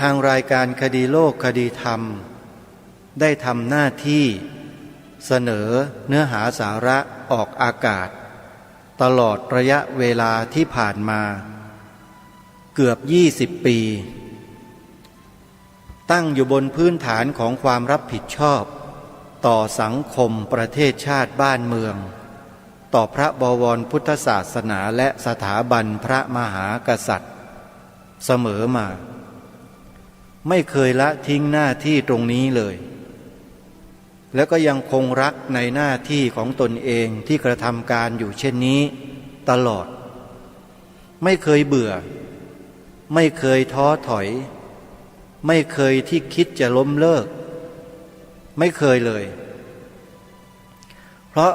ทางรายการคดีโลกคดีธรรมได้ทำหน้าที่เสนอเนื้อหาสาระออกอากาศตลอดระยะเวลาที่ผ่านมาเกือบ20 ปีตั้งอยู่บนพื้นฐานของความรับผิดชอบต่อสังคมประเทศชาติบ้านเมืองต่อพระบวรพุทธศาสนาและสถาบันพระมหากษัตริย์เสมอมาไม่เคยละทิ้งหน้าที่ตรงนี้เลยแล้วก็ยังคงรักในหน้าที่ของตนเองที่กระทำการอยู่เช่นนี้ตลอดไม่เคยเบื่อไม่เคยท้อถอยไม่เคยที่คิดจะล้มเลิกไม่เคยเลยเพราะ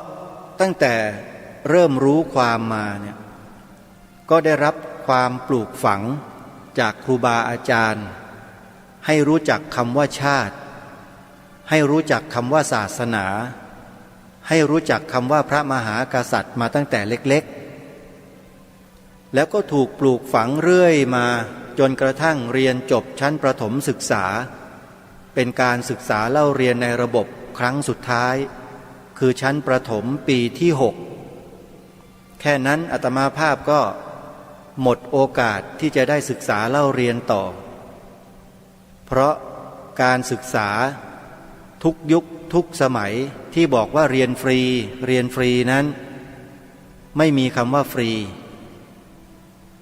ตั้งแต่เริ่มรู้ความมาเนี่ยก็ได้รับความปลูกฝังจากครูบาอาจารย์ให้รู้จักคำว่าชาติให้รู้จักคำว่าศาสนาให้รู้จักคำว่าพระมหากษัตริย์มาตั้งแต่เล็กๆแล้วก็ถูกปลูกฝังเรื่อยมาจนกระทั่งเรียนจบชั้นประถมศึกษาเป็นการศึกษาเล่าเรียนในระบบครั้งสุดท้ายคือชั้นประถมปีที่6แค่นั้นอาตมาภาพก็หมดโอกาสที่จะได้ศึกษาเล่าเรียนต่อเพราะการศึกษาทุกยุคทุกสมัยที่บอกว่าเรียนฟรีนั้นไม่มีคำว่าฟรี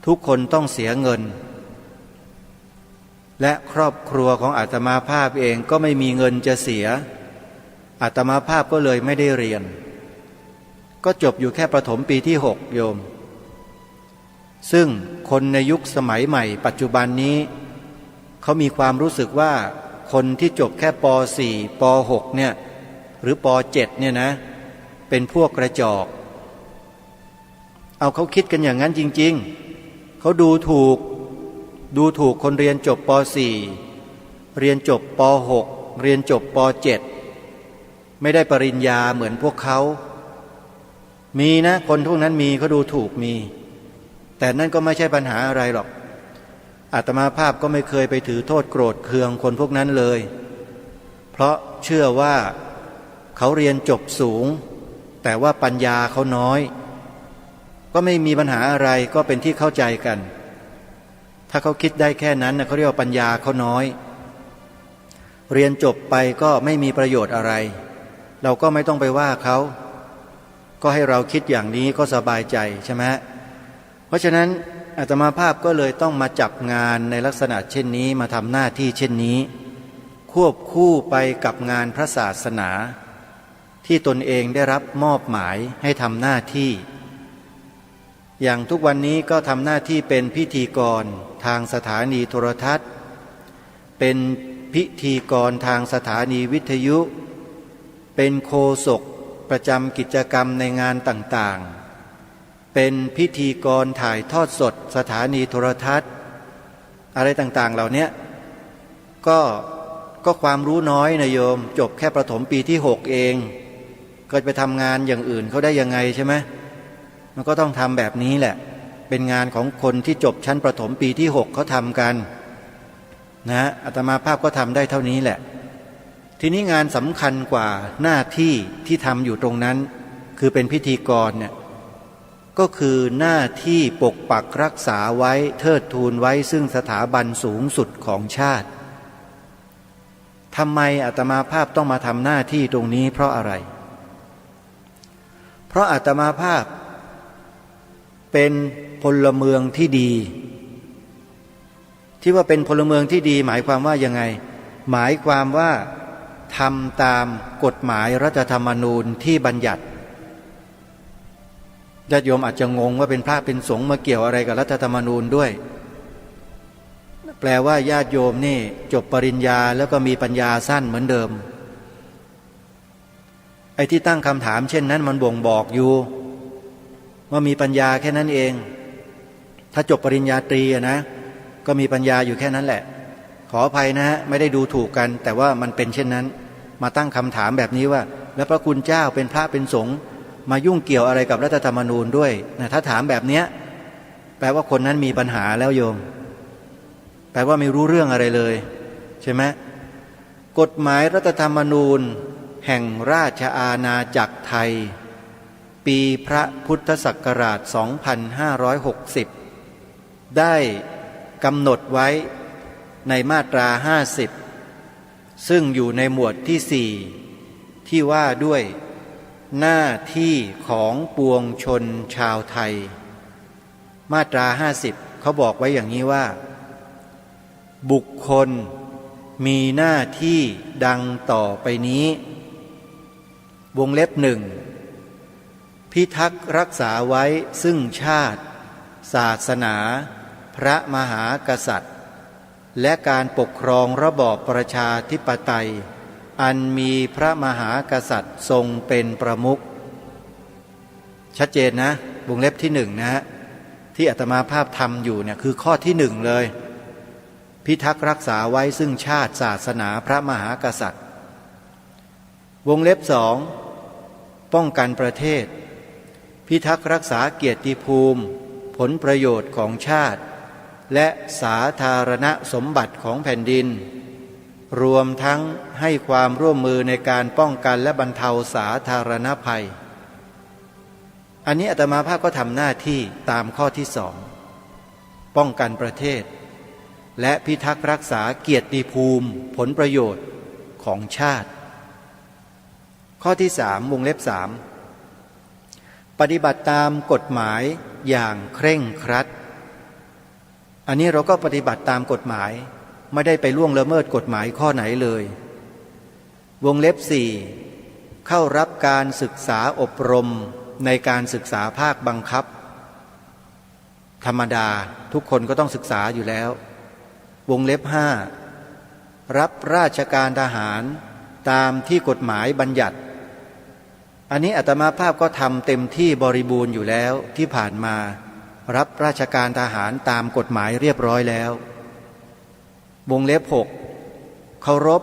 ทุกคนต้องเสียเงินและครอบครัวของอาตมาภาพเองก็ไม่มีเงินจะเสียอาตมาภาพก็เลยไม่ได้เรียนก็จบอยู่แค่ประถมปีที่6โยมซึ่งคนในยุคสมัยใหม่ปัจจุบันนี้เขามีความรู้สึกว่าคนที่จบแค่ป.4 ป.6 เนี่ยหรือป.7 เนี่ยนะเป็นพวกกระจอกเอาเขาคิดกันอย่างนั้นจริงๆเขาดูถูกคนเรียนจบป.4 เรียนจบป.6 เรียนจบป.7 ไม่ได้ปริญญาเหมือนพวกเขามีนะคนพวกนั้นมีเขาดูถูกมีแต่นั่นก็ไม่ใช่ปัญหาอะไรหรอกอาตมาภาพก็ไม่เคยไปถือโทษโกรธเคืองคนพวกนั้นเลยเพราะเชื่อว่าเขาเรียนจบสูงแต่ว่าปัญญาเขาน้อยก็ไม่มีปัญหาอะไรก็เป็นที่เข้าใจกันถ้าเขาคิดได้แค่นั้นเขาเรียกว่าปัญญาเขาน้อยเรียนจบไปก็ไม่มีประโยชน์อะไรเราก็ไม่ต้องไปว่าเขาก็ให้เราคิดอย่างนี้ก็สบายใจใช่ไหมเพราะฉะนั้นอาตมาภาพก็เลยต้องมาจับงานในลักษณะเช่นนี้มาทำหน้าที่เช่นนี้ควบคู่ไปกับงานพระศาสนาที่ตนเองได้รับมอบหมายให้ทำหน้าที่อย่างทุกวันนี้ก็ทำหน้าที่เป็นพิธีกรทางสถานีโทรทัศน์เป็นพิธีกรทางสถานีวิทยุเป็นโฆษกประจำกิจกรรมในงานต่างๆเป็นพิธีกรถ่ายทอดสดสถานีโทรทัศน์อะไรต่างๆเหล่านี้ก็ความรู้น้อยนะโยมจบแค่ประถมปีที่6เองก็ไปทำงานอย่างอื่นเขาได้ยังไงใช่ไหมมันก็ต้องทำแบบนี้แหละเป็นงานของคนที่จบชั้นประถมปีที่6เขาทำกันนะอาตมาภาพก็ทำได้เท่านี้แหละทีนี้งานสำคัญกว่าหน้าที่ที่ทำอยู่ตรงนั้นคือเป็นพิธีกรเนี่ยก็คือหน้าที่ปกปักรักษาไว้เทิดทูนไว้ซึ่งสถาบันสูงสุดของชาติทำไมอาตมาภาพต้องมาทำหน้าที่ตรงนี้เพราะอะไรเพราะอาตมาภาพเป็นพลเมืองที่ดีที่ว่าเป็นพลเมืองที่ดีหมายความว่ายังไงหมายความว่าทำตามกฎหมายรัฐธรรมนูญที่บัญญัติญาติโยมอาจจะงงว่าเป็นพระเป็นสงฆ์มาเกี่ยวอะไรกับรัฐธรรมนูญด้วยแปลว่าญาติโยมนี่จบปริญญาแล้วก็มีปัญญาสั้นเหมือนเดิมไอ้ที่ตั้งคำถามเช่นนั้นมันบ่งบอกอยู่ว่ามีปัญญาแค่นั้นเองถ้าจบปริญญาตรีนะก็มีปัญญาอยู่แค่นั้นแหละขออภัยนะไม่ได้ดูถูกกันแต่ว่ามันเป็นเช่นนั้นมาตั้งคำถามแบบนี้ว่าแล้วพระคุณเจ้าเป็นพระเป็นสงฆ์มายุ่งเกี่ยวอะไรกับรัฐธรรมนูญด้วยนะถ้าถามแบบเนี้ยแปลว่าคนนั้นมีปัญหาแล้วโยม แปลว่าไม่รู้เรื่องอะไรเลยใช่ไหมกฎหมายรัฐธรรมนูญแห่งราชอาณาจักรไทยปีพระพุทธศักราช 2560 ได้กำหนดไว้ในมาตรา 50 ซึ่งอยู่ในหมวดที่ 4 ที่ว่าด้วยหน้าที่ของปวงชนชาวไทยมาตรา 50 เขาบอกไว้อย่างนี้ว่าบุคคลมีหน้าที่ดังต่อไปนี้วงเล็บ 1พิทักษ์รักษาไว้ซึ่งชาติศาสนาพระมหากษัตริย์และการปกครองระบอบประชาธิปไตยอันมีพระมหากษัตริย์ทรงเป็นประมุขชัดเจนนะวงเล็บที่ 1นะฮะที่อาตมาภาพทำอยู่เนี่ยคือข้อที่ 1เลยพิทักษ์รักษาไว้ซึ่งชาติศาสนาพระมหากษัตริย์วงเล็บ 2ป้องกันประเทศพิทักษ์รักษาเกียรติภูมิผลประโยชน์ของชาติและสาธารณสมบัติของแผ่นดินรวมทั้งให้ความร่วมมือในการป้องกันและบรรเทาสาธารณภัยอันนี้อาตมาภาพก็ทำหน้าที่ตามข้อที่ 2ป้องกันประเทศและพิทักษ์รักษาเกียรติภูมิผลประโยชน์ของชาติข้อที่ 3วงเล็บ 3ปฏิบัติตามกฎหมายอย่างเคร่งครัดอันนี้เราก็ปฏิบัติตามกฎหมายไม่ได้ไปล่วงละเมิดกฎหมายข้อไหนเลยวงเล็บ 4เข้ารับการศึกษาอบรมในการศึกษาภาคบังคับธรรมดาทุกคนก็ต้องศึกษาอยู่แล้ววงเล็บ 5รับราชการทหารตามที่กฎหมายบัญญัติอันนี้อาตมาภาพก็ทำเต็มที่บริบูรณ์อยู่แล้วที่ผ่านมารับราชการทหารตามกฎหมายเรียบร้อยแล้ววงเล็บ 6เคารพ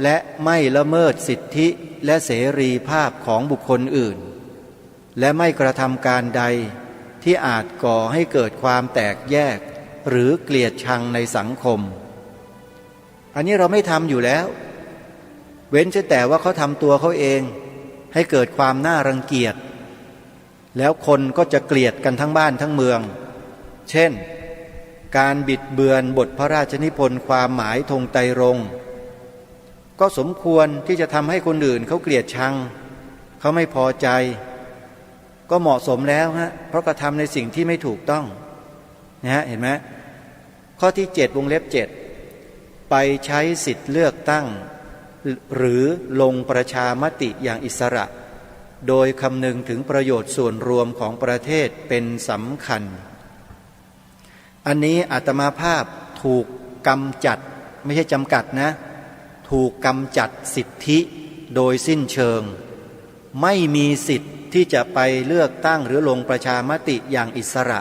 และไม่ละเมิดสิทธิและเสรีภาพของบุคคลอื่นและไม่กระทำการใดที่อาจก่อให้เกิดความแตกแยกหรือเกลียดชังในสังคมอันนี้เราไม่ทำอยู่แล้วเว้นแต่ว่าเขาทำตัวเขาเองให้เกิดความน่ารังเกียจแล้วคนก็จะเกลียดกันทั้งบ้านทั้งเมืองเช่นการบิดเบือนบทพระราชนิพนธ์ความหมายธงไตรรงค์ก็สมควรที่จะทำให้คนอื่นเขาเกลียดชังเขาไม่พอใจก็เหมาะสมแล้วฮะเพราะกระทำในสิ่งที่ไม่ถูกต้องนะฮะเห็นไหมข้อที่ 7วงเล็บ 7ไปใช้สิทธิ์เลือกตั้งหรือลงประชามติอย่างอิสระโดยคำนึงถึงประโยชน์ส่วนรวมของประเทศเป็นสำคัญอันนี้อาตมาภาพถูกกำจัดไม่ใช่จำกัดนะถูกกำจัดสิทธิโดยสิ้นเชิงไม่มีสิทธิ์ที่จะไปเลือกตั้งหรือลงประชามติอย่างอิสระ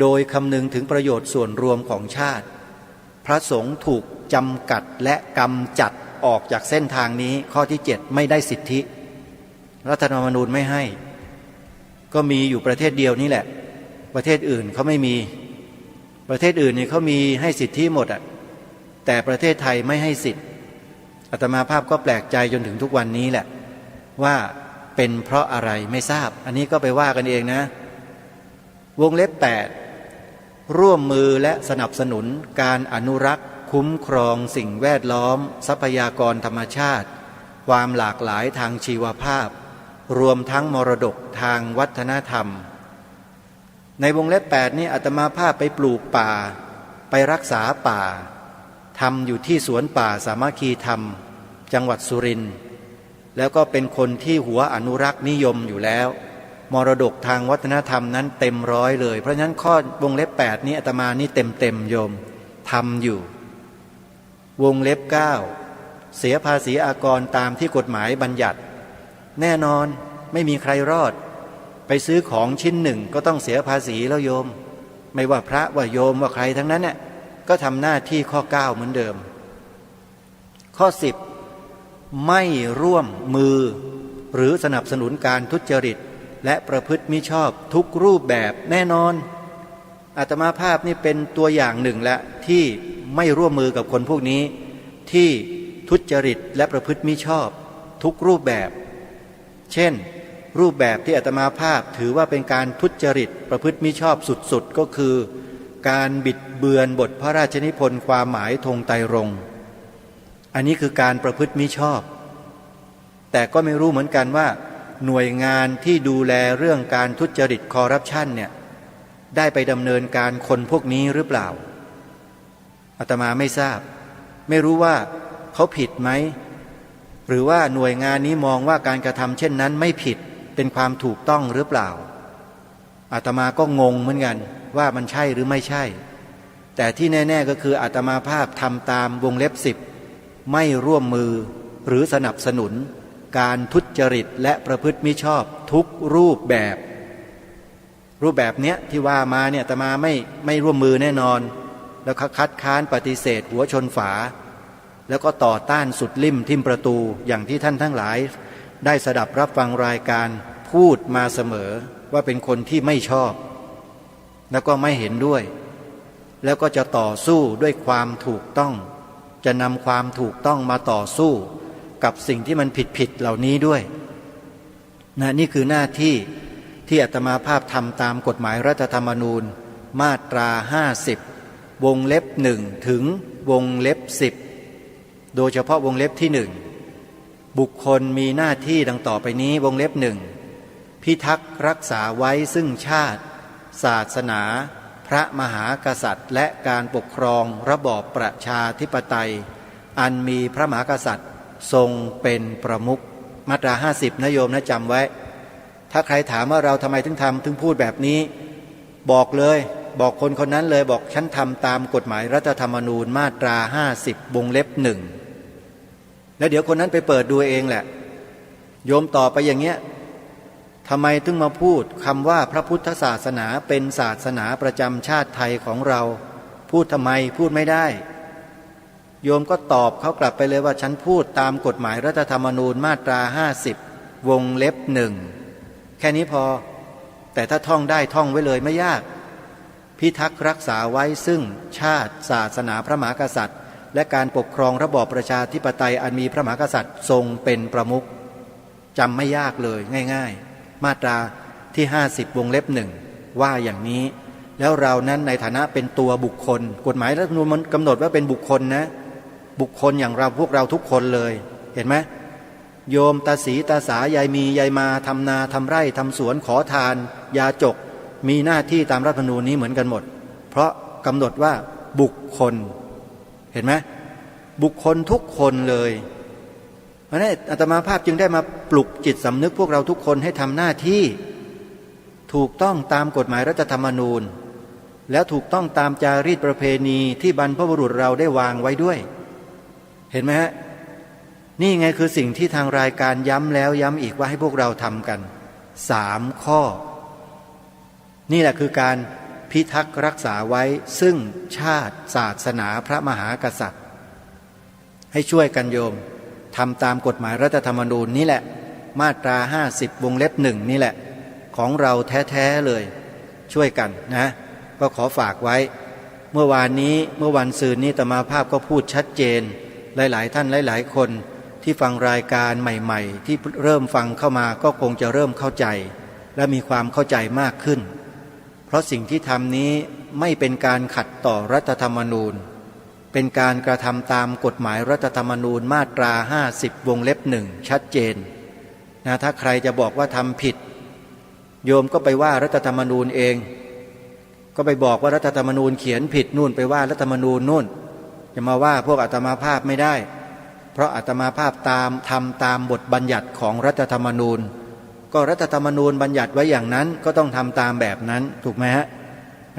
โดยคำนึงถึงประโยชน์ส่วนรวมของชาติพระสงฆ์ถูกจำกัดและกำจัดออกจากเส้นทางนี้ข้อที่ 7ไม่ได้สิทธิรัฐธรรมนูญไม่ให้ก็มีอยู่ประเทศเดียวนี่แหละประเทศอื่นเขาไม่มีประเทศอื่นนี่เขามีให้สิทธิหมดอ่ะแต่ประเทศไทยไม่ให้สิทธิอาตมาภาพก็แปลกใจจนถึงทุกวันนี้แหละว่าเป็นเพราะอะไรไม่ทราบอันนี้ก็ไปว่ากันเองนะวงเล็บ 8ร่วมมือและสนับสนุนการอนุรักษ์คุ้มครองสิ่งแวดล้อมทรัพยากรธรรมชาติความหลากหลายทางชีวภาพรวมทั้งมรดกทางวัฒนธรรมในวงเล็บ 8นี่อาตมาภาพไปปลูกป่าไปรักษาป่าทำอยู่ที่สวนป่าสามัคคีธรรมจังหวัดสุรินทร์แล้วก็เป็นคนที่หัวอนุรักษ์นิยมอยู่แล้วมรดกทางวัฒนธรรมนั้นเต็มร้อยเลยเพราะฉะนั้นข้อวงเล็บ 8นี้อาตมานี่เต็มโยมทำอยู่วงเล็บ 9เสียภาษีอากรตามที่กฎหมายบัญญัติแน่นอนไม่มีใครรอดไปซื้อของชิ้นหนึ่งก็ต้องเสียภาษีแล้วโยมไม่ว่าพระว่าโยมว่าใครทั้งนั้นเนี่ยก็ทำหน้าที่ข้อ 9เหมือนเดิมข้อ 10ไม่ร่วมมือหรือสนับสนุนการทุจริตและประพฤติมิชอบทุกรูปแบบแน่นอน อาตมาภาพนี่เป็นตัวอย่างหนึ่งละที่ไม่ร่วมมือกับคนพวกนี้ที่ทุจริตและประพฤติมิชอบทุกรูปแบบ เช่นรูปแบบที่อาตมาภาพถือว่าเป็นการทุจริตประพฤติมิชอบสุดๆก็คือการบิดเบือนบทพระราชนิพนธ์ความหมายธงไตรรงค์อันนี้คือการประพฤติมิชอบแต่ก็ไม่รู้เหมือนกันว่าหน่วยงานที่ดูแลเรื่องการทุจริตคอร์รัปชันเนี่ยได้ไปดำเนินการคนพวกนี้หรือเปล่าอาตมาไม่ทราบไม่รู้ว่าเขาผิดไหมหรือว่าหน่วยงานนี้มองว่าการกระทำเช่นนั้นไม่ผิดเป็นความถูกต้องหรือเปล่าอาตมาก็งงเหมือนกันว่ามันใช่หรือไม่ใช่แต่ที่แน่ๆก็คืออาตมาภาพทำตามวงเล็บ10ไม่ร่วมมือหรือสนับสนุนการทุจริตและประพฤติมิชอบทุกรูปแบบเนี้ยที่ว่ามาเนี่ยอาตมาไม่ร่วมมือแน่นอนแล้วคัดค้านปฏิเสธหัวชนฝาแล้วก็ต่อต้านสุดลิ่มทิ่มประตูอย่างที่ท่านทั้งหลายได้สดับรับฟังรายการพูดมาเสมอว่าเป็นคนที่ไม่ชอบแล้วก็ไม่เห็นด้วยแล้วก็จะต่อสู้ด้วยความถูกต้องจะนำความถูกต้องมาต่อสู้กับสิ่งที่มันผิดเหล่านี้ด้วยนะนี่คือหน้าที่ที่อาตมาภาพทำตามกฎหมายรัฐธรรมนูญมาตรา50วงเล็บ1ถึงวงเล็บ10โดยเฉพาะวงเล็บที่1บุคคลมีหน้าที่ดังต่อไปนี้วงเล็บ1พิทักษ์รักษาไว้ซึ่งชาติศาสนาพระมหากษัตริย์และการปกครองระบอบประชาธิปไตยอันมีพระมหากษัตริย์ทรงเป็นประมุขมาตรา50นะโยมนะจำไว้ถ้าใครถามว่าเราทำไมถึงพูดแบบนี้บอกเลยบอกคนคนนั้นเลยบอกฉันทำตามกฎหมายรัฐธรรมนูญมาตรา50วงเล็บ1แล้วเดี๋ยวคนนั้นไปเปิดดูเองแหละโยมต่อไปอย่างเงี้ยทำไมถึงมาพูดคำว่าพระพุทธศาสนาเป็นศาสนาประจำชาติไทยของเราพูดทำไมพูดไม่ได้โยมก็ตอบเขากลับไปเลยว่าฉันพูดตามกฎหมายรัฐธรรมนูญมาตรา50วงเล็บ1แค่นี้พอแต่ถ้าท่องได้ท่องไว้เลยไม่ยากพิทักษ์รักษาไว้ซึ่งชาติศาสนาพระมหากษัตริย์และการปกครองระบอบประชาธิปไตยอันมีพระมหากษัตริย์ทรงเป็นประมุขจำไม่ยากเลยง่ายๆมาตราที่50วงเล็บ1ว่าอย่างนี้แล้วเรานั้นในฐานะเป็นตัวบุคคลกฎหมายรัฐธรรมนูญมันกำหนดว่าเป็นบุคคลนะบุคคลอย่างเราพวกเราทุกคนเลยเห็นไหมโยมตาสีตาสายายมียายมาทำนาทำไร่ทำสวนขอทานยาจกมีหน้าที่ตามรัฐธรรมนูญนี้เหมือนกันหมดเพราะกำหนดว่าบุคคลเห็นไหมบุคคลทุกคนเลยเพราะนั้นอาตมาภาพจึงได้มาปลุกจิตสำนึกพวกเราทุกคนให้ทำหน้าที่ถูกต้องตามกฎหมายรัฐธรรมนูญแล้วถูกต้องตามจารีตประเพณีที่บรรพบุรุษเราได้วางไว้ด้วยเห็นไหมฮะนี่ไงคือสิ่งที่ทางรายการย้ำแล้วย้ำอีกว่าให้พวกเราทำกัน3ข้อนี่แหละคือการพิทักษ์รักษาไว้ซึ่งชาติศาสนาพระมหากษัตริย์ให้ช่วยกันโยมทำตามกฎหมายรัฐธรรมนูญนี่แหละมาตรา50วงเล็บ1นี่แหละของเราแท้ๆเลยช่วยกันนะก็ขอฝากไว้เมื่อวันซืนนี้อาตมาภาพก็พูดชัดเจนหลายๆท่านหลายๆคนที่ฟังรายการใหม่ๆที่เริ่มฟังเข้ามาก็คงจะเริ่มเข้าใจและมีความเข้าใจมากขึ้นเพราะสิ่งที่ทำนี้ไม่เป็นการขัดต่อรัฐธรรมนูญเป็นการกระทำตามกฎหมายรัฐธรรมนูญมาตรา50วงเล็บ1ชัดเจนนะถ้าใครจะบอกว่าทำผิดโยมก็ไปว่ารัฐธรรมนูญเองก็ไปบอกว่ารัฐธรรมนูญเขียนผิดนู่นไปว่ารัฐธรรมนูญนู่นจะมาว่าพวกอาตมาภาพไม่ได้เพราะอาตมาภาพทำตามบทบัญญัติของรัฐธรรมนูญก็รัฐธรรมนูญบัญญัติไว้อย่างนั้นก็ต้องทำตามแบบนั้นถูกไหมฮะ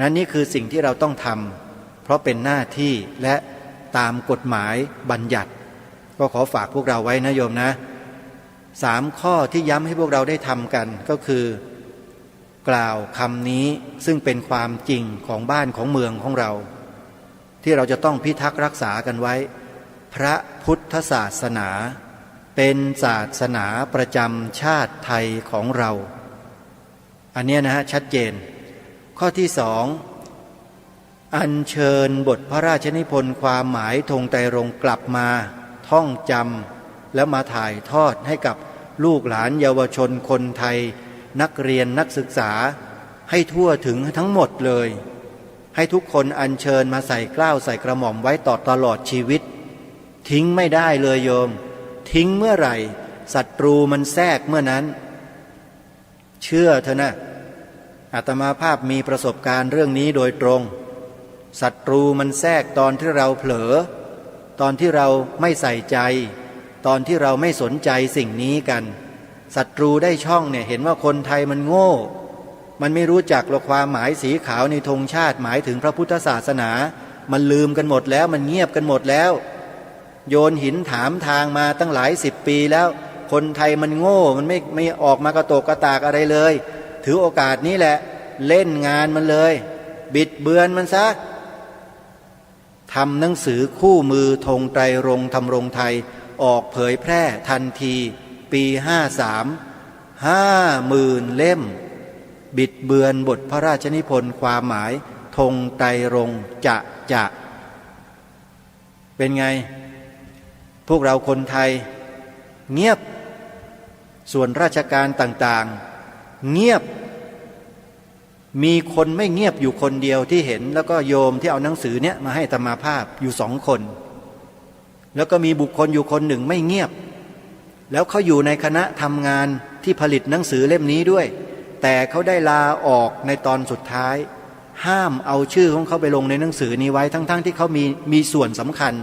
นั้นนี่คือสิ่งที่เราต้องทำเพราะเป็นหน้าที่และตามกฎหมายบัญญัติก็ขอฝากพวกเราไว้นะโยมนะ3ข้อที่ย้ำให้พวกเราได้ทำกันก็คือกล่าวคำนี้ซึ่งเป็นความจริงของบ้านของเมืองของเราที่เราจะต้องพิทักษ์รักษากันไว้พระพุทธศาสนาเป็นศาสนาประจำชาติไทยของเราอันนี้นะฮะชัดเจนข้อที่2 อัญเชิญบทพระราชนิพนธ์ความหมายธงไตรรงค์กลับมาท่องจำแล้วมาถ่ายทอดให้กับลูกหลานเยาวชนคนไทยนักเรียนนักศึกษาให้ทั่วถึงทั้งหมดเลยให้ทุกคนอัญเชิญมาใส่เกล้าใส่กระหม่อมไว้ต่อตลอดชีวิตทิ้งไม่ได้เลยโยมทิ้งเมื่อไหร่ศัตรูมันแทรกเมื่อนั้นเชื่อเถอะนะอาตมาภาพมีประสบการณ์เรื่องนี้โดยตรงศัตรูมันแทรกตอนที่เราเผลอตอนที่เราไม่ใส่ใจตอนที่เราไม่สนใจสิ่งนี้กันศัตรูได้ช่องเนี่ยเห็นว่าคนไทยมันโง่มันไม่รู้จักหรอกความหมายสีขาวในธงชาติหมายถึงพระพุทธศาสนามันลืมกันหมดแล้วมันเงียบกันหมดแล้วโยนหินถามทางมาตั้งหลาย10 ปีแล้วคนไทยมันโง่มันไม่ออกมากระโตกกระตากอะไรเลยถือโอกาสนี้แหละเล่นงานมันเลยบิดเบือนมันซะทำหนังสือคู่มือธงไตรรงค์ธรรมรงค์ไทยออกเผยแพร่ทันทีปี53 50,000 เล่มบิดเบือนบทพระราชนิพนธ์ความหมายธงไตรรงค์จะเป็นไงพวกเราคนไทยเงียบส่วนราชการต่างๆเงียบมีคนไม่เงียบอยู่คนเดียวที่เห็นแล้วก็โยมที่เอาหนังสือเนี้ยมาให้อาตมาภาพอยู่2 คนแล้วก็มีบุคคลอยู่คนหนึ่งไม่เงียบแล้วเขาอยู่ในคณะทำงานที่ผลิตหนังสือเล่มนี้ด้วยแต่เขาได้ลาออกในตอนสุดท้ายห้ามเอาชื่อของเขาไปลงในหนังสือนี้ไว้ทั้งที่เขามีส่วนสำคัญ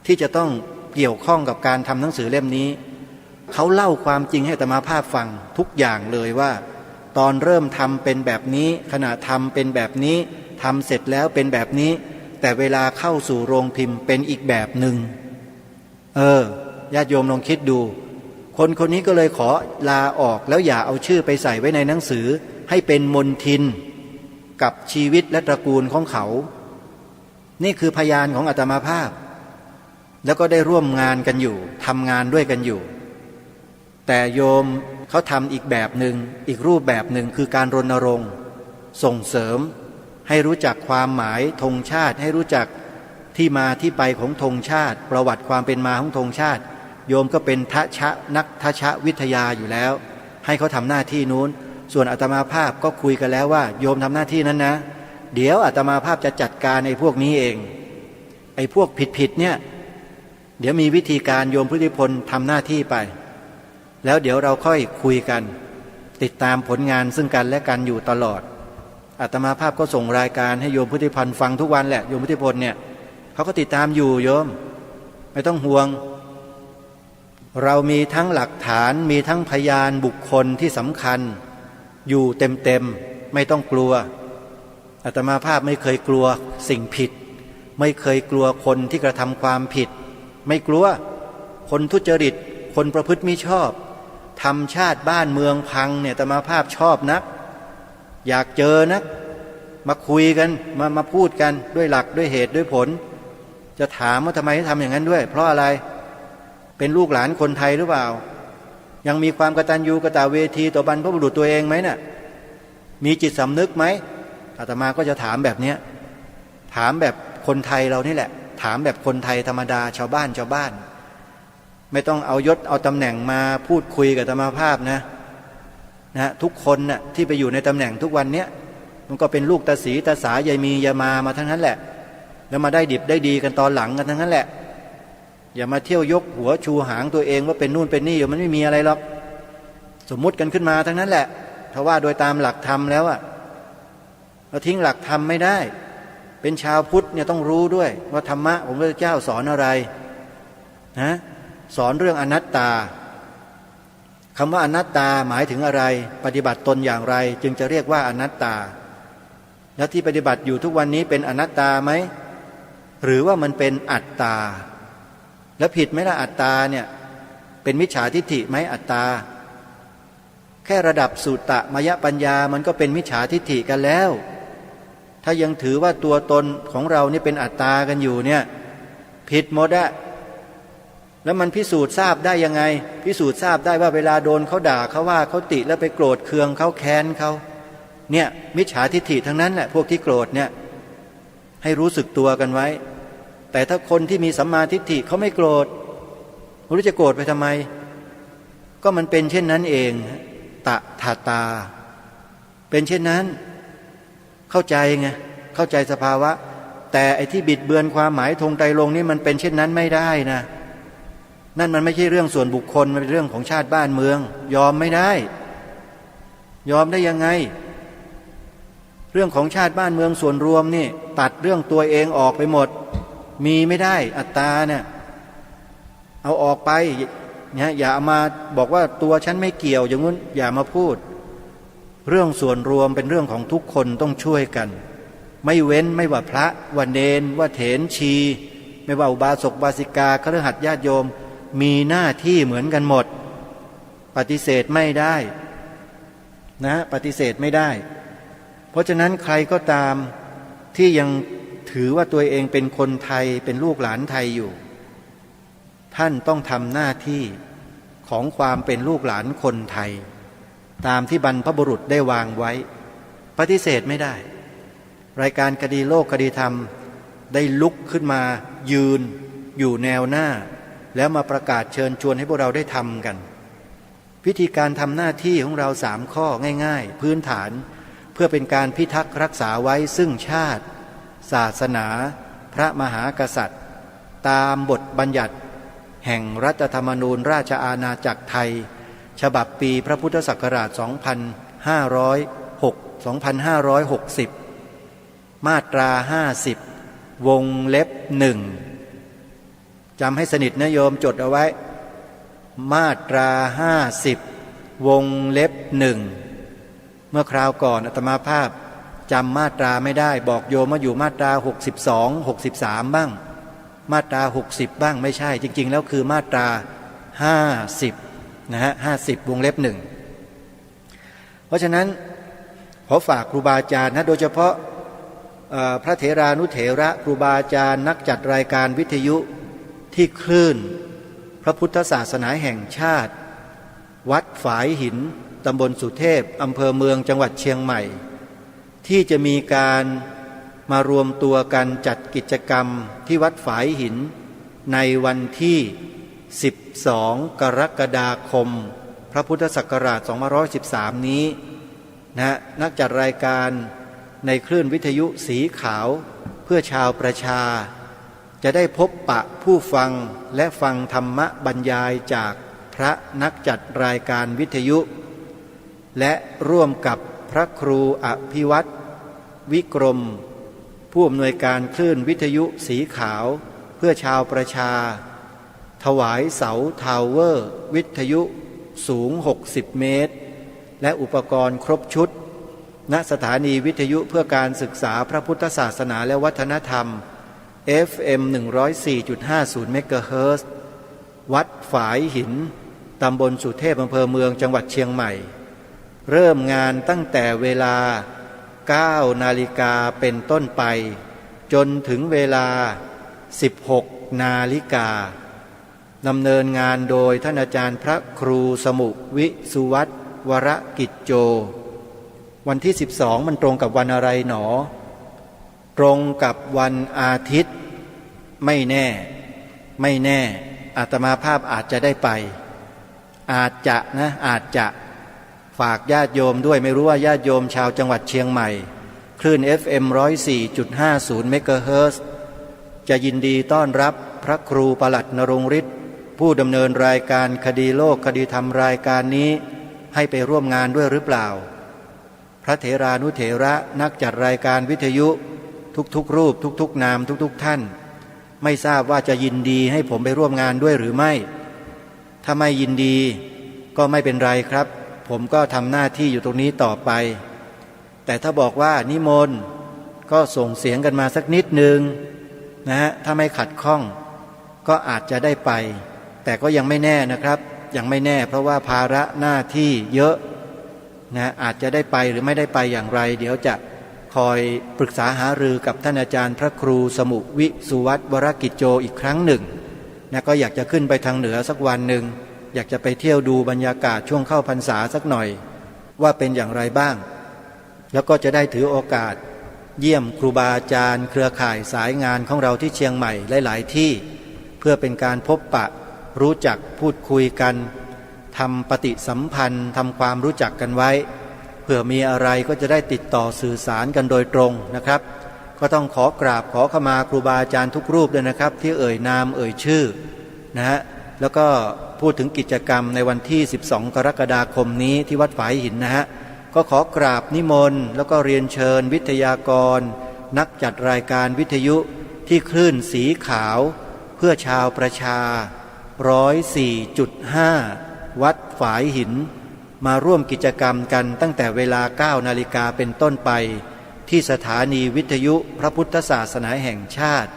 ที่จะต้องเกี่ยวข้องกับการทำหนังสือเล่มนี้เขาเล่าความจริงให้อาตมาภาพฟังทุกอย่างเลยว่าตอนเริ่มทำเป็นแบบนี้ขณะทำเป็นแบบนี้ทำเสร็จแล้วเป็นแบบนี้แต่เวลาเข้าสู่โรงพิมพ์เป็นอีกแบบหนึ่งญาติโยมลองคิดดูคนคนนี้ก็เลยขอลาออกแล้วอย่าเอาชื่อไปใส่ไว้ในหนังสือให้เป็นมลทินกับชีวิตและตระกูลของเขานี่คือพยานของอาตมาภาพแล้วก็ได้ร่วมงานกันอยู่ทำงานด้วยกันอยู่แต่โยมเขาทำอีกแบบหนึ่งอีกรูปแบบหนึ่งคือการรณรงค์ส่งเสริมให้รู้จักความหมายธงชาติให้รู้จักที่มาที่ไปของธงชาติประวัติความเป็นมาของธงชาติโยมก็เป็นนักทัชวิทยาอยู่แล้วให้เขาทำหน้าที่นู้นส่วนอาตมาภาพก็คุยกันแล้วว่าโยมทำหน้าที่นั้นนะเดี๋ยวอาตมาภาพจะจัดการไอ้พวกนี้เองไอ้พวกผิดเนี่ยเดี๋ยวมีวิธีการโยมพุทธิพลทำหน้าที่ไปแล้วเดี๋ยวเราค่อยคุยกันติดตามผลงานซึ่งกันและกันอยู่ตลอดอาตมาภาพก็ส่งรายการให้โยมพุทธิพลฟังทุกวันแหละโยมพุทธิพลเนี่ยเขาก็ติดตามอยู่โยมไม่ต้องห่วงเรามีทั้งหลักฐานมีทั้งพยานบุคคลที่สำคัญอยู่เต็มไม่ต้องกลัวอาตมาภาพไม่เคยกลัวสิ่งผิดไม่เคยกลัวคนที่กระทำความผิดไม่กลัวคนทุจริตคนประพฤติมิชอบทำชาติบ้านเมืองพังเนี่ยอาตมาภาพชอบนักอยากเจอนักมาคุยกันมาพูดกันด้วยหลักด้วยเหตุด้วยผลจะถามว่าทำไมทำอย่างนั้นด้วยเพราะอะไรเป็นลูกหลานคนไทยหรือเปล่ายังมีความกตัญญูกตเวทีต่อบรรพบุรุษตัวเองไหมน่ะมีจิตสำนึกไหมอาตมาก็จะถามแบบเนี้ยถามแบบคนไทยเรานี่แหละถามแบบคนไทยธรรมดาชาวบ้านไม่ต้องเอายศเอาตำแหน่งมาพูดคุยกับอาตมาภาพนะทุกคนน่ะที่ไปอยู่ในตำแหน่งทุกวันเนี้ยมันก็เป็นลูกตาสีตาสายายมียายมาทั้งนั้นแหละแล้วมาได้ดิบได้ดีกันตอนหลังกันทั้งนั้นแหละอย่ามาเที่ยวยกหัวชูหางตัวเองว่าเป็นนู่นเป็นนี่มันไม่มีอะไรหรอกสมมุติกันขึ้นมาทั้งนั้นแหละถ้าว่าโดยตามหลักธรรมแล้วเราทิ้งหลักธรรมไม่ได้เป็นชาวพุทธเนี่ยต้องรู้ด้วยว่าธรรมะของพระเจ้าสอนอะไรนะสอนเรื่องอนัตตาคำว่าอนัตตาหมายถึงอะไรปฏิบัติตนอย่างไรจึงจะเรียกว่าอนัตตาแล้วที่ปฏิบัติอยู่ทุกวันนี้เป็นอนัตตาไหมหรือว่ามันเป็นอัตตาแล้วผิดไหมล่ะอัตตาเนี่ยเป็นมิจฉาทิฏฐิไหมอัตตาแค่ระดับสุตตมยปัญญามันก็เป็นมิจฉาทิฏฐิกันแล้วถ้ายังถือว่าตัวตนของเรานี่เป็นอัตตากันอยู่เนี่ยผิดหมดอะแล้วมันพิสูจน์ทราบได้ยังไงพิสูจน์ทราบได้ว่าเวลาโดนเขาด่าเขาว่าเขาติแล้วไปโกรธเคืองเขาแค้นเขาเนี่ยมิจฉาทิฏฐิทั้งนั้นแหละพวกที่โกรธเนี่ย ให้รู้สึกตัวกันไว้แต่ถ้าคนที่มีสัมมาทิฏฐิเขาไม่โกรธไม่รู้จะโกรธไปทำไมก็มันเป็นเช่นนั้นเองตถาตาเป็นเช่นนั้นเข้าใจไงเข้าใจสภาวะแต่ไอ้ที่บิดเบือนความหมายธงไตรรงค์นี่มันเป็นเช่นนั้นไม่ได้นะนั่นมันไม่ใช่เรื่องส่วนบุคคลมันเป็นเรื่องของชาติบ้านเมืองยอมไม่ได้ยอมได้ยังไงเรื่องของชาติบ้านเมืองส่วนรวมนี่ตัดเรื่องตัวเองออกไปหมดมีไม่ได้อัตตาเนี่ยเอาออกไปเนี่ยอย่าเอามาบอกว่าตัวฉันไม่เกี่ยวอย่างนู้นอย่ามาพูดเรื่องส่วนรวมเป็นเรื่องของทุกคนต้องช่วยกันไม่เว้นไม่ว่าพระว่าเณรว่าเถรชีไม่ว่าอุบาสกบาสิกาคฤหัสถ์ญาติโยมมีหน้าที่เหมือนกันหมดปฏิเสธไม่ได้นะปฏิเสธไม่ได้เพราะฉะนั้นใครก็ตามที่ยังถือว่าตัวเองเป็นคนไทยเป็นลูกหลานไทยอยู่ท่านต้องทำหน้าที่ของความเป็นลูกหลานคนไทยตามที่บรรพบุรุษได้วางไว้ปฏิเสธไม่ได้รายการคดีโลกคดีธรรมได้ลุกขึ้นมายืนอยู่แนวหน้าแล้วมาประกาศเชิญชวนให้พวกเราได้ทำกันวิธีการทำหน้าที่ของเรา3 ข้อง่ายๆพื้นฐานเพื่อเป็นการพิทักษ์รักษาไว้ซึ่งชาติศาสนาพระมหากษัตริย์ตามบทบัญญัติแห่งรัฐธรรมนูญราชอาณาจักรไทยฉบับปีพระพุทธศักราช 2560 มาตรา 50 วงเล็บ 1จำให้สนิทนะโยมจดเอาไว้มาตรา 50 วงเล็บ 1เมื่อคราวก่อนอาตมาภาพจำมาตราไม่ได้บอกโยมว่าอยู่มาตรา62 63บ้างมาตรา60บ้างไม่ใช่จริงๆแล้วคือมาตรา50นะฮะ50วงเล็บ 1เพราะฉะนั้นขอฝากครูบาอาจารย์นะโดยเฉพาะพระเถรานุเถระครูบาอาจารย์นักจัดรายการวิทยุที่คลื่นพระพุทธศาสนาแห่งชาติวัดฝายหินตำบลสุเทพอำเภอเมืองจังหวัดเชียงใหม่ที่จะมีการมารวมตัวกันจัดกิจกรรมที่วัดฝายหินในวันที่12 กรกฎาคมพระพุทธศักราช 2513 นี้นะนักจัดรายการในคลื่นวิทยุสีขาวเพื่อชาวประชาจะได้พบปะผู้ฟังและฟังธรรมบรรยายจากพระนักจัดรายการวิทยุและร่วมกับพระครูอภิวัตรวิกรมผู้อำนวยการคลื่นวิทยุสีขาวเพื่อชาวประชาถวายเสาทาวเวอร์วิทยุสูง60 เมตรและอุปกรณ์ครบชุดณสถานีวิทยุเพื่อการศึกษาพระพุทธศาสนาและวัฒนธรรม FM 104.50 เมกะเฮิรตซ์วัดฝายหินตำบลสุเทพอำเภอเมืองจังหวัดเชียงใหม่เริ่มงานตั้งแต่เวลา 9 นาฬิกาเป็นต้นไปจนถึงเวลา 16 นาฬิกาดำเนินงานโดยท่านอาจารย์พระครูสมุวิสุวัตรวรกิจโจวันที่12มันตรงกับวันอะไรหนอตรงกับวันอาทิตย์ไม่แน่อาตมาภาพอาจจะได้ไปอาจจะฝากญาติโยมด้วยไม่รู้ว่าญาติโยมชาวจังหวัดเชียงใหม่คลื่น FM 104.50 เมกะเฮิรตซ์จะยินดีต้อนรับพระครูปลัดนรงฤทธิ์ผู้ดำเนินรายการคดีโลกคดีธรรมรายการนี้ให้ไปร่วมงานด้วยหรือเปล่าพระเถรานุเถระนักจัดรายการวิทยุทุกๆรูปทุกๆนามทุกๆท่านไม่ทราบว่าจะยินดีให้ผมไปร่วมงานด้วยหรือไม่ถ้าไม่ยินดีก็ไม่เป็นไรครับผมก็ทำหน้าที่อยู่ตรงนี้ต่อไปแต่ถ้าบอกว่านิมนต์ก็ส่งเสียงกันมาสักนิดนึงนะฮะถ้าไม่ขัดข้องก็อาจจะได้ไปแต่ก็ยังไม่แน่นะครับยังไม่แน่เพราะว่าภาระหน้าที่เยอะนะอาจจะได้ไปหรือไม่ได้ไปอย่างไรเดี๋ยวจะคอยปรึกษาหารือกับท่านอาจารย์พระครูสมุวิสุวัตรวรกิจโจอีกครั้งหนึ่งนะก็อยากจะขึ้นไปทางเหนือสักวันหนึ่งอยากจะไปเที่ยวดูบรรยากาศช่วงเข้าพรรษาสักหน่อยว่าเป็นอย่างไรบ้างแล้วก็จะได้ถือโอกาส เยี่ยมครูบาอาจารย์เครือข่ายสายงานของเราที่เชียงใหม่หลายๆที่เพื่อเป็นการพบปะรู้จักพูดคุยกันทำปฏิสัมพันธ์ทำความรู้จักกันไว้เผื่อมีอะไรก็จะได้ติดต่อสื่อสารกันโดยตรงนะครับก็ต้องขอกราบขอขมาครูบาอาจารย์ทุกรูปด้วยนะครับที่เอ่ยนามเอ่ยชื่อนะฮะแล้วก็พูดถึงกิจกรรมในวันที่12กรกฎาคมนี้ที่วัดฝายหินนะฮะก็ขอกราบนิมนต์แล้วก็เรียนเชิญวิทยากรนักจัดรายการวิทยุที่คลื่นสีขาวเพื่อชาวประชา 104.5 วัดฝายหินมาร่วมกิจกรรมกันตั้งแต่เวลา 9 นาฬิกาเป็นต้นไปที่สถานีวิทยุพระพุทธศาสนาแห่งชาติ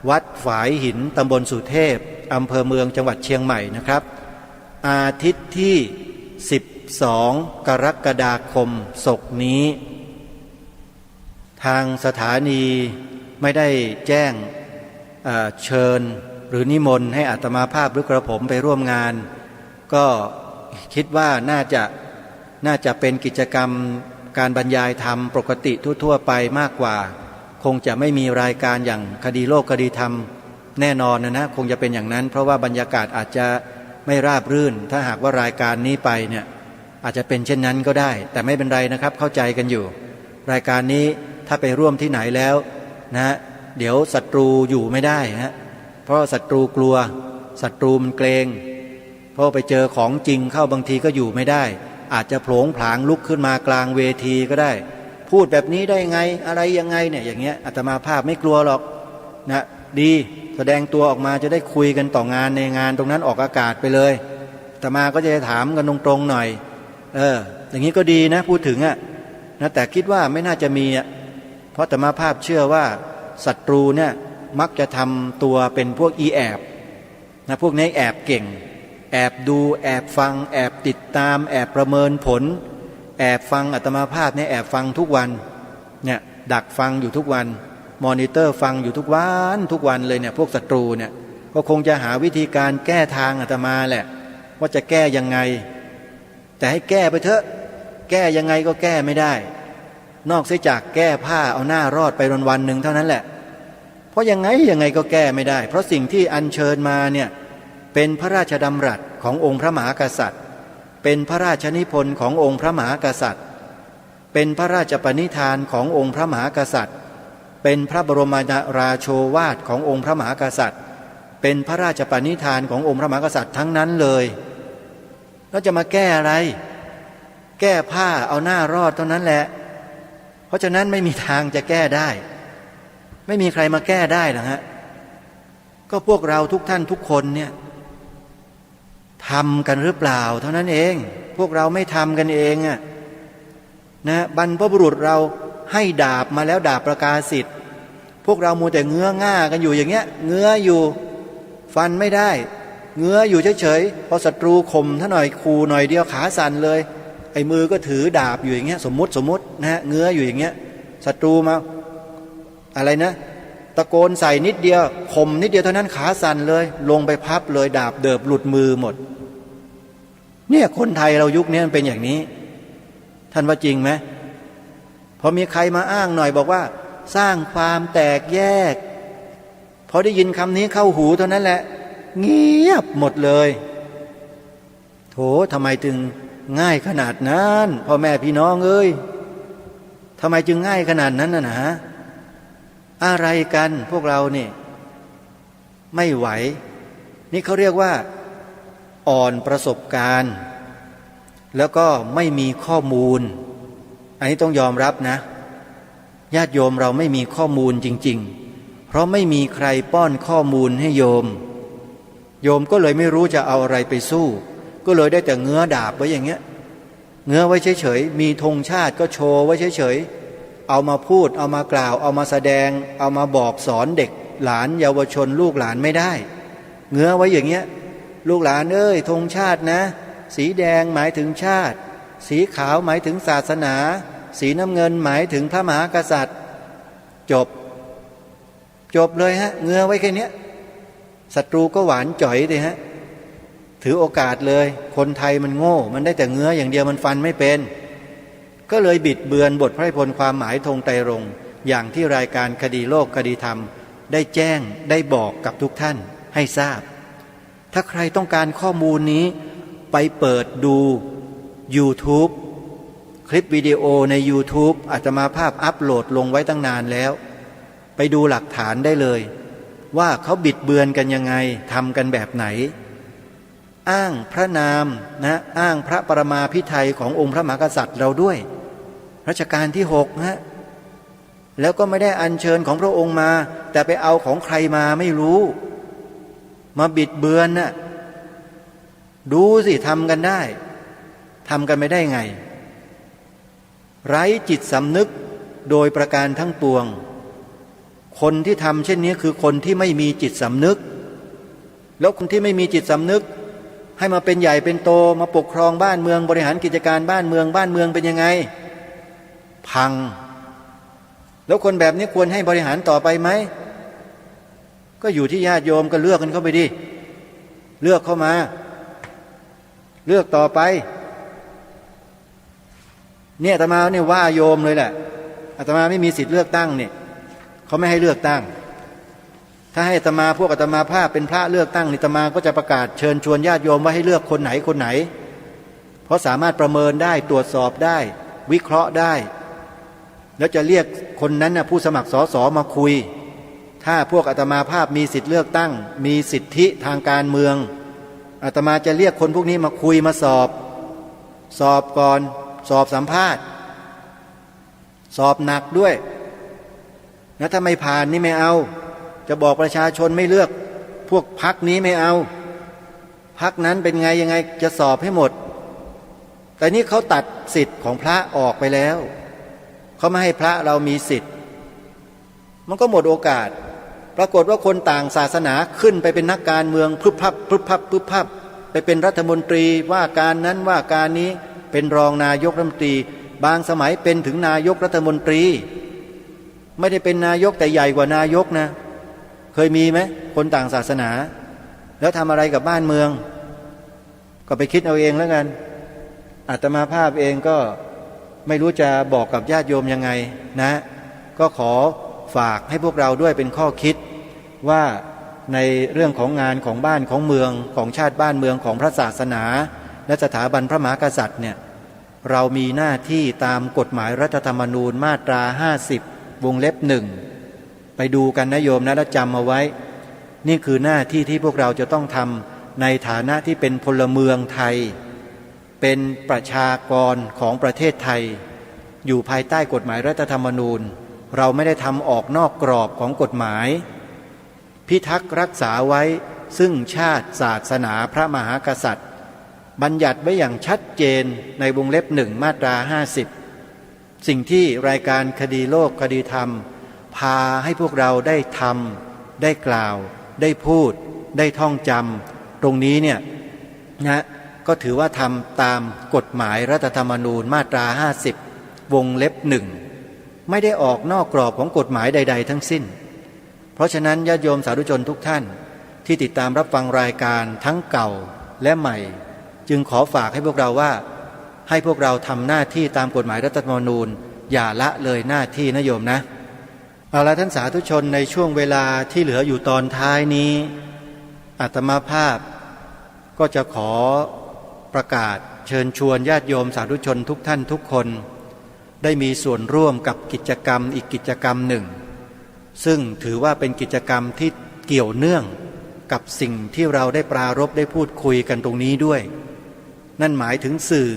วัดฝายหินตำบลสุเทพอำเภอเมืองจังหวัดเชียงใหม่นะครับอาทิตย์ที่12 กรกฎาคมศกนี้ทางสถานีไม่ได้แจ้งเชิญหรือนิมนต์ให้อาตมาภาพหรือกระผมไปร่วมงานก็คิดว่าน่าจะเป็นกิจกรรมการบรรยายธรรมปกติทั่วๆไปมากกว่าคงจะไม่มีรายการอย่างคดีโลกคดีธรรมแน่นอนนะคงจะเป็นอย่างนั้นเพราะว่าบรรยากาศอาจจะไม่ราบรื่นถ้าหากว่ารายการนี้ไปเนี่ยอาจจะเป็นเช่นนั้นก็ได้แต่ไม่เป็นไรนะครับเข้าใจกันอยู่รายการนี้ถ้าไปร่วมที่ไหนแล้วนะเดี๋ยวศัตรูอยู่ไม่ได้ฮะเพราะศัตรูกลัวศัตรูมันเกรงเพราะไปเจอของจริงเข้าบางทีก็อยู่ไม่ได้อาจจะโผลงผลางลุกขึ้นมากลางเวทีก็ได้พูดแบบนี้ได้ไงอะไรยังไงเนี่ยอย่างเงี้ยอาตมาภาพไม่กลัวหรอกนะดีแสดงตัวออกมาจะได้คุยกันต่องานในงานตรงนั้นออกอากาศไปเลยอาตมาก็จะถามกันตรงๆหน่อยอย่างนี้ก็ดีนะพูดถึงนะแต่คิดว่าไม่น่าจะมีเพราะอาตมาภาพเชื่อว่าศัตรูเนี่ยมักจะทำตัวเป็นพวกอีแอบนะพวกนี้แอบเก่งแอบดูแอบฟังแอบติดตามแอบประเมินผลแอบฟังอาตมาภาพเนี่ยแอบฟังทุกวันเนี่ยดักฟังอยู่ทุกวันมอนิเตอร์ฟังอยู่ทุกวันเลยเนี่ยพวกศัตรูเนี่ยก็คงจะหาวิธีการแก้ทางอาตมาแหละว่าจะแก้ยังไงแต่ให้แก้ไปเถอะแก้ยังไงก็แก้ไม่ได้นอกเสียจากแก้ผ้าเอาหน้ารอดไปวันหนึ่งเท่านั้นแหละเพราะยังไงก็แก้ไม่ได้เพราะสิ่งที่อัญเชิญมาเนี่ยเป็นพระราชดำรัสขององค์พระมหากษัตริย์เป็นพระราชนิพนธ์ขององค์พระมหากษัตริย์เป็นพระราชปณิธานขององค์พระมหากษัตริย์เป็นพระบรมราโชวาทขององค์พระมหากษัตริย์เป็นพระราชปณิธานขององค์พระมหากษัตริย์ทั้งนั้นเลยแล้วจะมาแก้อะไรแก้ผ้าเอาหน้ารอดเท่านั้นแหละเพราะฉะนั้นไม่มีทางจะแก้ได้ไม่มีใครมาแก้ได้หรอกฮะก็พวกเราทุกท่านทุกคนเนี่ยทำกันหรือเปล่าเท่านั้นเองพวกเราไม่ทำกันเองอะนะบรรพบุรุษเราให้ดาบมาแล้วดาบประกาศิทธิ์พวกเรามัวแต่เงื้อง่ากันอยู่อย่างเงี้ยเงื้ออยู่ฟันไม่ได้เงื้ออยู่เฉยๆพอศัตรูข่มท่าหน่อยคูหน่อยเดียวขาสั่นเลยไอ้มือก็ถือดาบอยู่อย่างเงี้ยสมมุตินะฮะเงื้ออยู่อย่างเงี้ยศัตรูมาอะไรนะตะโกนใส่นิดเดียวข่มนิดเดียวเท่านั้นขาสั่นเลยลงไปพับเลยดาบเดิบหลุดมือหมดเนี่ยคนไทยเรายุคนี้มันเป็นอย่างนี้ท่านว่าจริงไหมพอมีใครมาอ้างหน่อยบอกว่าสร้างความแตกแยกพอได้ยินคำนี้เข้าหูเท่านั้นแหละเงียบหมดเลยโถทำไมจึงง่ายขนาดนั้นพ่อแม่พี่น้องเอ้ยทำไมจึงง่ายขนาดนั้นนะฮะอะไรกันพวกเรานี่ไม่ไหวนี่เขาเรียกว่าอ่อนประสบการณ์แล้วก็ไม่มีข้อมูลอันนี้ต้องยอมรับนะญาติโยมเราไม่มีข้อมูลจริงๆเพราะไม่มีใครป้อนข้อมูลให้โยมก็เลยไม่รู้จะเอาอะไรไปสู้ก็เลยได้แต่เงื้อดาบไว้อย่างเงี้ยเงื้อไว้เฉยๆมีธงชาติก็โชว์ไว้เฉยๆเอามาพูดเอามากล่าวเอามาแสดงเอามาบอกสอนเด็กหลานเยาวชนลูกหลานไม่ได้เงื้อไว้อย่างเงี้ยลูกหลานเอ้ยธงชาตินะสีแดงหมายถึงชาติสีขาวหมายถึงศาสนาสีน้ำเงินหมายถึงพระมหากษัตริย์จบเลยฮะเงื้อไว้แค่นี้ศัตรูก็หวานจ่อยเลยฮะถือโอกาสเลยคนไทยมันโง่มันได้แต่เงื้ออย่างเดียวมันฟันไม่เป็นก็เลยบิดเบือนบทพระพลความหมายธงไตรรงค์ อย่างที่รายการคดีโลกคดีธรรมได้แจ้งได้บอกกับทุกท่านให้ทราบถ้าใครต้องการข้อมูลนี้ไปเปิดดู YouTube คลิปวิดีโอใน YouTube อาตมาภาพอัปโหลดลงไว้ตั้งนานแล้วไปดูหลักฐานได้เลยว่าเขาบิดเบือนกันยังไงทำกันแบบไหนอ้างพระนามนะอ้างพระปรมาภิไธยขององค์พระมหากษัตริย์เราด้วยรัชกาลที่6นะแล้วก็ไม่ได้อัญเชิญของพระองค์มาแต่ไปเอาของใครมาไม่รู้มาบิดเบือนน่ะดูสิทำกันได้ทำกันไม่ได้ไงไร้จิตสำนึกโดยประการทั้งปวงคนที่ทำเช่นนี้คือคนที่ไม่มีจิตสำนึกแล้วคนที่ไม่มีจิตสำนึกให้มาเป็นใหญ่เป็นโตมาปกครองบ้านเมืองบริหารกิจการบ้านเมืองเป็นยังไงพังแล้วคนแบบนี้ควรให้บริหารต่อไปไหมก็อยู่ที่ญาติโยมก็เลือกกันเข้าไปดิเลือกเข้ามาเลือกต่อไปเนี่ยอาตมาเนี่ยว่าโยมเลยแหละอาตมาไม่มีสิทธิ์เลือกตั้งเนี่ยเขาไม่ให้เลือกตั้งถ้าให้อาตมาพวกอาตมาภาพเป็นพระเลือกตั้งอาตมาก็จะประกาศเชิญชวนญาติโยมว่าให้เลือกคนไหนเพราะสามารถประเมินได้ตรวจสอบได้วิเคราะห์ได้แล้วจะเรียกคนนั้นนะผู้สมัครสสมาคุยถ้าพวกอาตมาภาพมีสิทธิ์เลือกตั้งมีสิทธิทางการเมืองอาตมาจะเรียกคนพวกนี้มาคุยมาสอบก่อนสอบสัมภาษณ์สอบหนักด้วยนะถ้าไม่ผ่านนี่ไม่เอาจะบอกประชาชนไม่เลือกพวกพรรคนี้ไม่เอาพรรคนั้นเป็นไงยังไงจะสอบให้หมดแต่นี่เขาตัดสิทธิ์ของพระออกไปแล้วเขาไม่ให้พระเรามีสิทธิ์มันก็หมดโอกาสปรากฏว่าคนต่างศาสนาขึ้นไปเป็นนักการเมืองพึบพับไปเป็นรัฐมนตรีว่าการนั้นว่าการนี้เป็นรองนายกรัฐมนตรีบางสมัยเป็นถึงนายกรัฐมนตรีไม่ได้เป็นนายกแต่ใหญ่กว่านายกนะเคยมีไหมคนต่างศาสนาแล้วทำอะไรกับบ้านเมืองก็ไปคิดเอาเองแล้วกันอาตมาภาพเองก็ไม่รู้จะบอกกับญาติโยมยังไงนะก็ขอฝากให้พวกเราด้วยเป็นข้อคิดว่าในเรื่องของงานของบ้านของเมืองของชาติบ้านเมืองของพระศาสนาและสถาบันพระมหากษัตริย์เนี่ยเรามีหน้าที่ตามกฎหมายรัฐธรรมนูญมาตรา50วงเล็บ1ไปดูกันนะโยมนะแล้วจำเอาไว้นี่คือหน้าที่ที่พวกเราจะต้องทำในฐานะที่เป็นพลเมืองไทยเป็นประชากรของประเทศไทยอยู่ภายใต้กฎหมายรัฐธรรมนูญเราไม่ได้ทำออกนอกกรอบของกฎหมายพิทักษ์รักษาไว้ซึ่งชาติศาสนาพระมหากษัตริย์บัญญัติไว้อย่างชัดเจนในวงเล็บ1มาตรา50สิ่งที่รายการคดีโลกคดีธรรมพาให้พวกเราได้ทำได้กล่าวได้พูดได้ท่องจำตรงนี้เนี่ยนะก็ถือว่าทำตามกฎหมายรัฐธรรมนูญมาตรา50วงเล็บ1ไม่ได้ออกนอกกรอบของกฎหมายใดๆทั้งสิ้นเพราะฉะนั้นญาติโยมสาธุชนทุกท่านที่ติดตามรับฟังรายการทั้งเก่าและใหม่จึงขอฝากให้พวกเราว่าให้พวกเราทำหน้าที่ตามกฎหมายรัฐธรรมนูญอย่าละเลยหน้าที่นะโยมนะเอาละท่านสาธุชนในช่วงเวลาที่เหลืออยู่ตอนท้ายนี้อาตมาภาพก็จะขอประกาศเชิญชวนญาติโยมสาธุชนทุกท่านทุกคนได้มีส่วนร่วมกับกิจกรรมอีกกิจกรรมหนึ่งซึ่งถือว่าเป็นกิจกรรมที่เกี่ยวเนื่องกับสิ่งที่เราได้ปรารภได้พูดคุยกันตรงนี้ด้วยนั่นหมายถึงสื่อ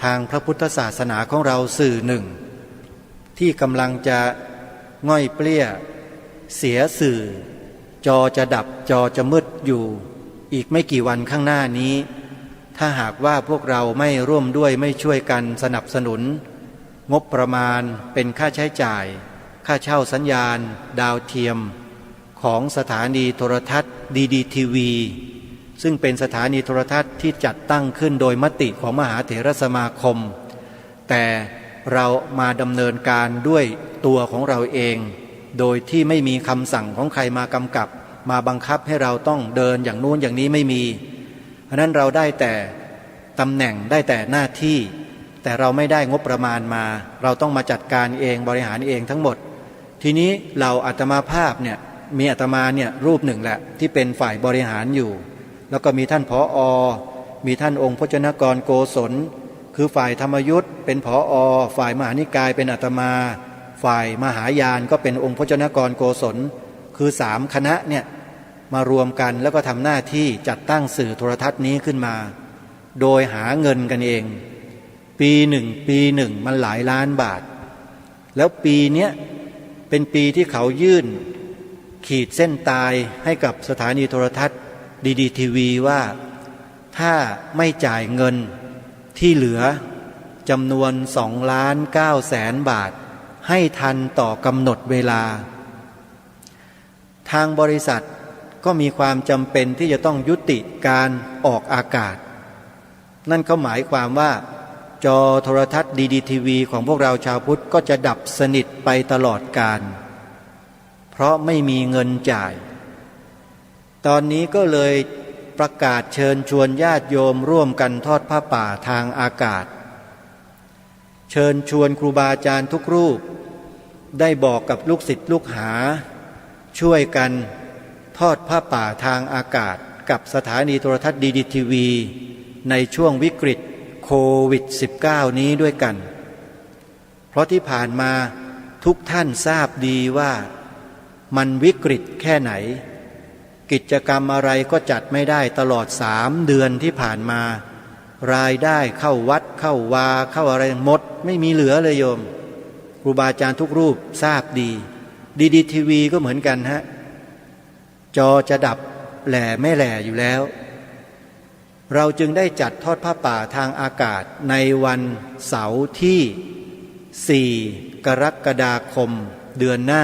ทางพระพุทธศาสนาของเราสื่อหนึ่งที่กำลังจะง่อยเปลี้ยเสียสื่อจอจะดับจอจะมืดอยู่อีกไม่กี่วันข้างหน้านี้ถ้าหากว่าพวกเราไม่ร่วมด้วยไม่ช่วยกันสนับสนุนงบประมาณเป็นค่าใช้จ่ายค่าเช่าสัญญาณดาวเทียมของสถานีโทรทัศน์ดีทีวีซึ่งเป็นสถานีโทรทัศน์ที่จัดตั้งขึ้นโดยมติของมหาเถรสมาคมแต่เรามาดำเนินการด้วยตัวของเราเองโดยที่ไม่มีคำสั่งของใครมากำกับมาบังคับให้เราต้องเดินอย่างนู้นอย่างนี้ไม่มีเพราะนั้นเราได้แต่ตำแหน่งได้แต่หน้าที่แต่เราไม่ได้งบประมาณมาเราต้องมาจัดการเองบริหารเองทั้งหมด ทีนี้เราอาตมาภาพเนี่ยมีอาตมาเนี่ยรูปหนึ่งแหละที่เป็นฝ่ายบริหารอยู่แล้วก็มีท่านผอ.มีท่านองค์พจนกรโกศลคือฝ่ายธรรมยุทธเป็นผอ.ฝ่ายมหานิกายเป็นอาตมาฝ่ายมหายานก็เป็นองค์พจนกรโกศลคือ3คณะเนี่ยมารวมกันแล้วก็ทำหน้าที่จัดตั้งสื่อโทรทัศน์นี้ขึ้นมาโดยหาเงินกันเองปีหนึ่งมันหลายล้านบาทแล้วปีเนี้ยเป็นปีที่เขายื่นขีดเส้นตายให้กับสถานีโทรทัศน์ดีทีวีว่าถ้าไม่จ่ายเงินที่เหลือจำนวน2,900,000 บาทให้ทันต่อกำหนดเวลาทางบริษัทก็มีความจำเป็นที่จะต้องยุติการออกอากาศนั่นก็หมายความว่าจอโทรทัศน์ดีทีวีของพวกเราชาวพุทธก็จะดับสนิทไปตลอดกาลเพราะไม่มีเงินจ่ายตอนนี้ก็เลยประกาศเชิญชวนญาติโยมร่วมกันทอดผ้าป่าทางอากาศเชิญชวนครูบาอาจารย์ทุกรูปได้บอกกับลูกศิษย์ลูกหาช่วยกันทอดผ้าป่าทางอากาศกับสถานีโทรทัศน์ดีทีวีในช่วงวิกฤตโควิด -19 นี้ด้วยกันเพราะที่ผ่านมาทุกท่านทราบดีว่ามันวิกฤตแค่ไหนกิจกรรมอะไรก็จัดไม่ได้ตลอด3 เดือนที่ผ่านมารายได้เข้าวัดเข้าวาเข้าอะไรหมดไม่มีเหลือเลยโยมครูบาอาจารย์ทุกรูปทราบดีดีทีวีก็เหมือนกันฮะจอจะดับแหล่ไม่แหล่อยู่แล้วเราจึงได้จัดทอดผ้าป่าทางอากาศในวันเสาร์ที่4 กรกฎาคมเดือนหน้า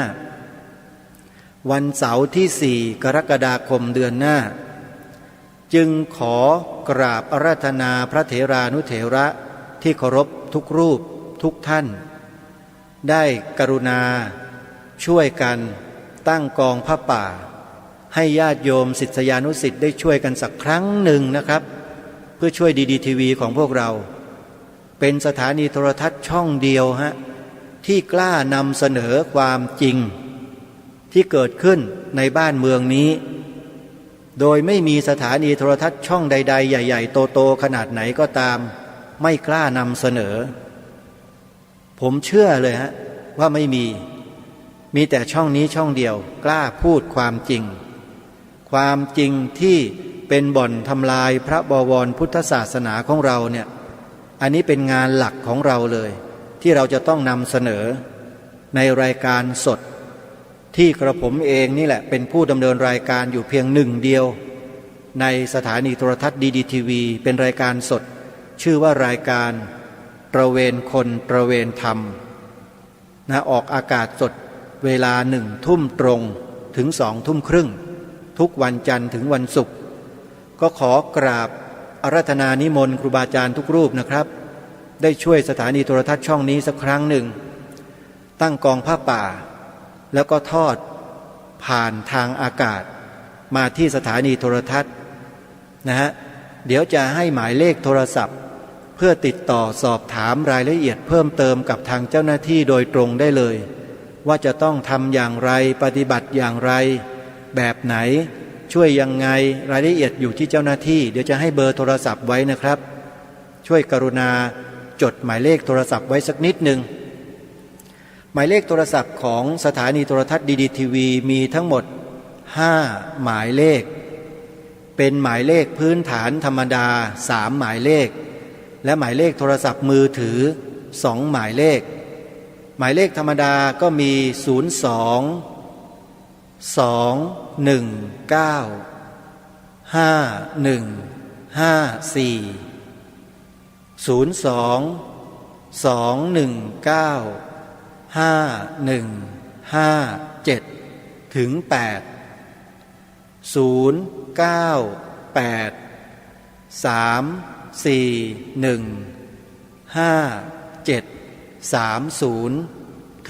วันเสาร์ที่4 กรกฎาคมเดือนหน้าจึงขอกราบอาราธนาพระเถรานุเถระที่เคารพทุกรูปทุกท่านได้กรุณาช่วยกันตั้งกองผ้าป่าให้ญาติโยมศิษยานุศิษย์ได้ช่วยกันสักครั้งหนึ่งนะครับเพื่อช่วยดีทีวีของพวกเราเป็นสถานีโทรทัศน์ช่องเดียวฮะที่กล้านำเสนอความจริงที่เกิดขึ้นในบ้านเมืองนี้โดยไม่มีสถานีโทรทัศน์ช่องใดๆใหญ่ๆโตๆขนาดไหนก็ตามไม่กล้านำเสนอผมเชื่อเลยฮะว่าไม่มีแต่ช่องนี้ช่องเดียวกล้าพูดความจริงที่เป็นบ่อนทำลายพระบวรพุทธศาสนาของเราเนี่ยอันนี้เป็นงานหลักของเราเลยที่เราจะต้องนำเสนอในรายการสดที่กระผมเองนี่แหละเป็นผู้ดำเนินรายการอยู่เพียงหนึ่งเดียวในสถานีโทรทัศน์ดีทีวีเป็นรายการสดชื่อว่ารายการตระเวนคนตระเวนธรรมนะออกอากาศสดเวลา1 ทุ่มตรงถึง2 ทุ่มครึ่งทุกวันจันทร์ถึงวันศุกร์ก็ขอกราบอาราธนานิมนต์ครูบาอาจารย์ทุกรูปนะครับได้ช่วยสถานีโทรทัศน์ช่องนี้สักครั้งหนึ่งตั้งกองผ้าป่าแล้วก็ทอดผ่านทางอากาศมาที่สถานีโทรทัศน์นะฮะเดี๋ยวจะให้หมายเลขโทรศัพท์เพื่อติดต่อสอบถามรายละเอียดเพิ่มเติมกับทางเจ้าหน้าที่โดยตรงได้เลยว่าจะต้องทำอย่างไรปฏิบัติอย่างไรแบบไหนช่วยยังไงรายละเอียดอยู่ที่เจ้าหน้าที่เดี๋ยวจะให้เบอร์โทรศัพท์ไว้นะครับช่วยกรุณาจดหมายเลขโทรศัพท์ไว้สักนิดหนึ่งหมายเลขโทรศัพท์ของสถานีโทรทัศน์ดีทีวีมีทั้งหมด5 หมายเลขเป็นหมายเลขพื้นฐานธรรมดา3 หมายเลขและหมายเลขโทรศัพท์มือถือ2 หมายเลขหมายเลขธรรมดาก็มี02-219-5157ถึง8 091-341-5730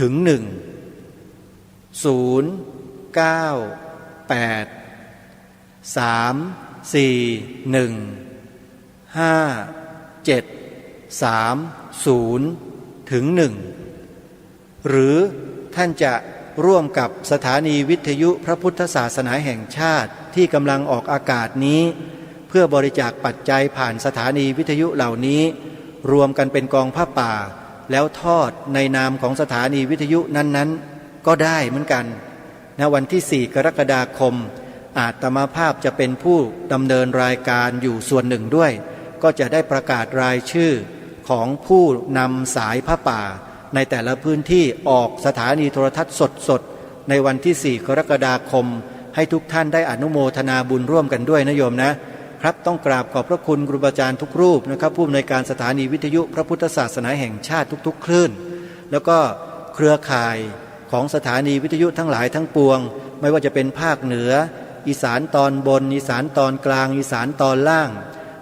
ถึง 1หรือท่านจะ ร่วมกับสถานีวิทยุพระพุทธศาสนาแห่งชาติที่กำลังออกอากาศนี้เพื่อบริจาคปัจจัยผ่านสถานีวิทยุเหล่านี้รวมกันเป็นกองผ้าป่าแล้วทอดในนามของสถานีวิทยุนั้นๆก็ได้เหมือนกันณวันที่4 กรกฎาคมอาตมาภาพจะเป็นผู้ดำเนินรายการอยู่ส่วนหนึ่งด้วยก็จะได้ประกาศรายชื่อของผู้นำสายผ้าป่าในแต่ละพื้นที่ออกสถานีโทรทัศน์สดๆในวันที่4 กรกฎาคมให้ทุกท่านได้อนุโมทนาบุญร่วมกันด้วยนะโยมนะครับต้องกราบขอบพระคุณครูบาอาจารย์ทุกรูปนะครับผู้อำนวยการสถานีวิทยุพระพุทธศาสนาแห่งชาติทุกๆคลื่นแล้วก็เครือข่ายของสถานีวิทยุทั้งหลายทั้งปวงไม่ว่าจะเป็นภาคเหนืออีสานตอนบนอีสานตอนกลางอีสานตอนล่าง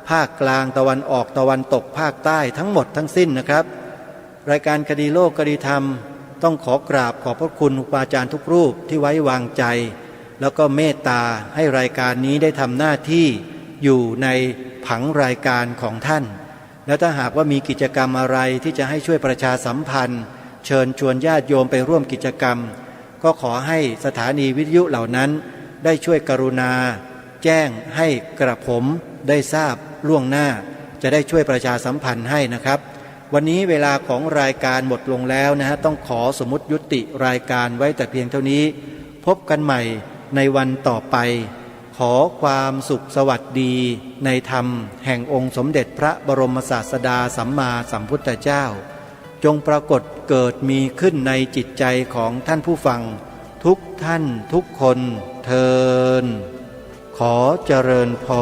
ภาคกลางตะวันออกตะวันตกภาคใต้ทั้งหมดทั้งสิ้นนะครับรายการคดีโลกคดีธรรมต้องขอกราบขอบพระคุณครูบาอาจารย์ทุกรูปที่ไว้วางใจแล้วก็เมตตาให้รายการนี้ได้ทำหน้าที่อยู่ในผังรายการของท่านแล้วถ้าหากว่ามีกิจกรรมอะไรที่จะให้ช่วยประชาสัมพันธ์เชิญชวนญาติโยมไปร่วมกิจกรรมก็ขอให้สถานีวิทยุเหล่านั้นได้ช่วยกรุณาแจ้งให้กระผมได้ทราบล่วงหน้าจะได้ช่วยประชาสัมพันธ์ให้นะครับวันนี้เวลาของรายการหมดลงแล้วนะฮะต้องขอสมมุติยุติรายการไว้แต่เพียงเท่านี้พบกันใหม่ในวันต่อไปขอความสุขสวัสดีในธรรมแห่งองค์สมเด็จพระบรมศาสดาสัมมาสัมพุทธเจ้าจงปรากฏเกิดมีขึ้นในจิตใจของท่านผู้ฟังทุกท่านทุกคนเทอญขอเจริญพร